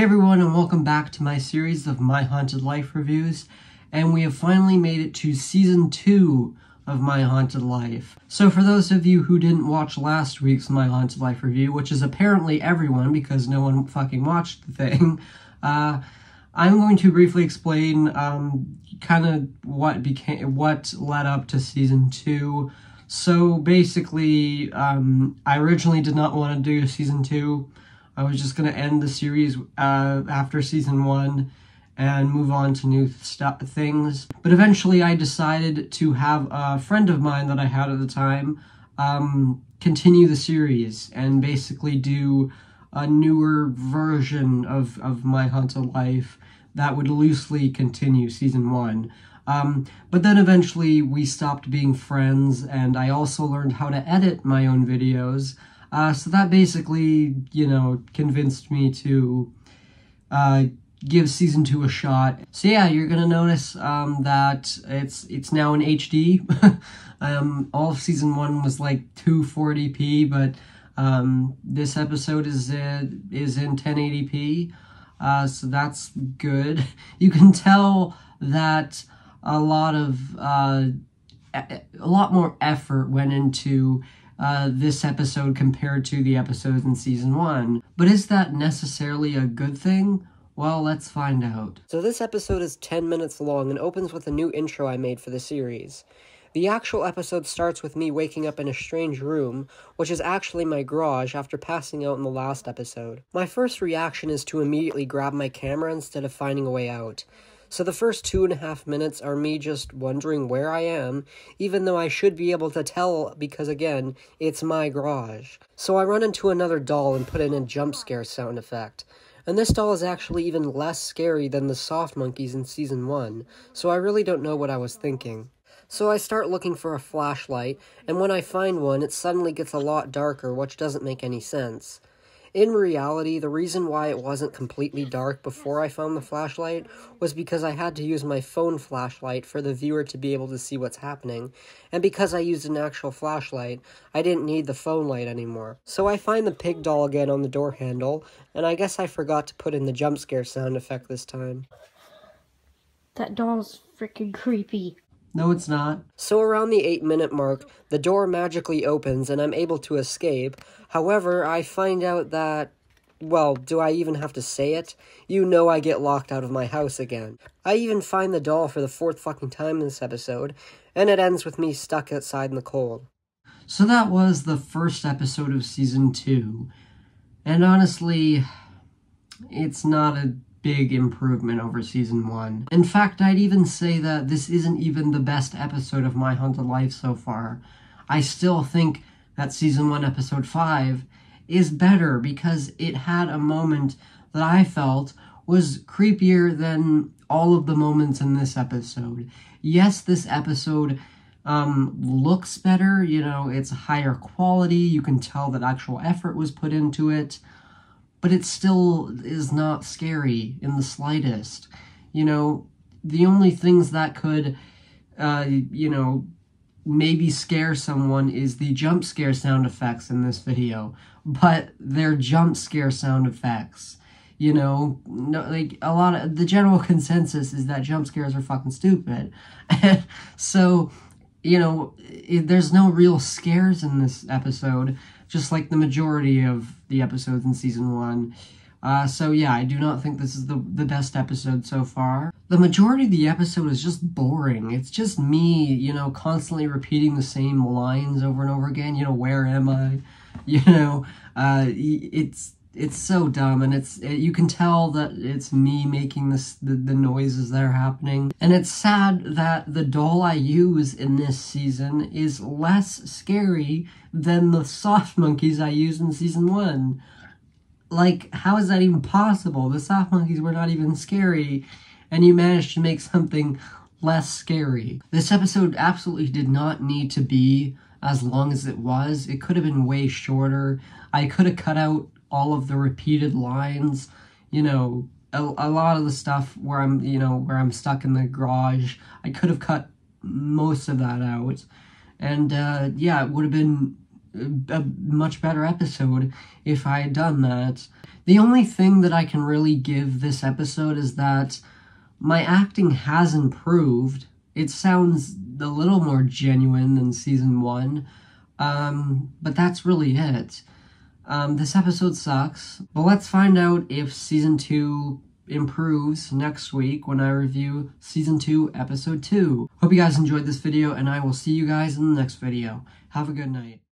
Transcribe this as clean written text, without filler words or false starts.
Hey everyone, and welcome back to my series of My Haunted Life reviews, and we have finally made it to Season 2 of My Haunted Life. So for those of you who didn't watch last week's My Haunted Life review, which is apparently everyone because no one fucking watched the thing, I'm going to briefly explain kind of what led up to Season 2. So basically, I originally did not want to do Season 2. I was just going to end the series after Season 1 and move on to new things. But eventually I decided to have a friend of mine that I had at the time continue the series and basically do a newer version of My Haunted Life that would loosely continue Season 1. But then eventually we stopped being friends, and I also learned how to edit my own videos. So that basically, convinced me to give Season 2 a shot. So yeah, you're gonna notice that it's now in HD. All of Season 1 was like 240p, but this episode is in 1080p. So that's good. You can tell that a lot more effort went into this episode compared to the episodes in Season 1. But is that necessarily a good thing? Well, let's find out. So this episode is 10 minutes long and opens with a new intro I made for the series. The actual episode starts with me waking up in a strange room, which is actually my garage after passing out in the last episode. My first reaction is to immediately grab my camera instead of finding a way out. So the first 2.5 minutes are me just wondering where I am, even though I should be able to tell because, again, it's my garage. So I run into another doll and put in a jump scare sound effect. And this doll is actually even less scary than the soft monkeys in Season 1, so I really don't know what I was thinking. So I start looking for a flashlight, and when I find one, it suddenly gets a lot darker, which doesn't make any sense. In reality, the reason why it wasn't completely dark before I found the flashlight was because I had to use my phone flashlight for the viewer to be able to see what's happening, and because I used an actual flashlight, I didn't need the phone light anymore. So I find the pig doll again on the door handle, and I guess I forgot to put in the jump scare sound effect this time. That doll's freaking creepy. No, it's not. So around the 8-minute mark, the door magically opens and I'm able to escape. However, I find out that, well, do I even have to say it? You know I get locked out of my house again. I even find the doll for the 4th fucking time in this episode, and it ends with me stuck outside in the cold. So that was the first episode of Season 2. And honestly, it's not a big improvement over Season 1. In fact, I'd even say that this isn't even the best episode of My Haunted Life so far. I still think that Season 1 Episode 5 is better because it had a moment that I felt was creepier than all of the moments in this episode. Yes, this episode looks better, it's higher quality, you can tell that actual effort was put into it, but it still is not scary in the slightest. The only things that could, maybe scare someone is the jump scare sound effects in this video. But they're jump scare sound effects. A lot of the general consensus is that jump scares are fucking stupid. So, there's no real scares in this episode, just like the majority of the episodes in Season 1. So yeah, I do not think this is the best episode so far. The majority of the episode is just boring. It's just me, constantly repeating the same lines over and over again. Where am I? It's so dumb, and you can tell that it's me making the noises that are happening. And it's sad that the doll I use in this season is less scary than the soft monkeys I used in Season 1. Like, how is that even possible? The soft monkeys were not even scary, and you managed to make something less scary. This episode absolutely did not need to be as long as it was. It could have been way shorter. I could have cut out all of the repeated lines, a lot of the stuff where I'm stuck in the garage. I could have cut most of that out, and yeah, it would have been a much better episode if I had done that. The only thing that I can really give this episode is that my acting has improved. It sounds a little more genuine than season 1, but that's really it. This episode sucks, but let's find out if season 2 improves next week when I review season 2, episode 2. Hope you guys enjoyed this video, and I will see you guys in the next video. Have a good night.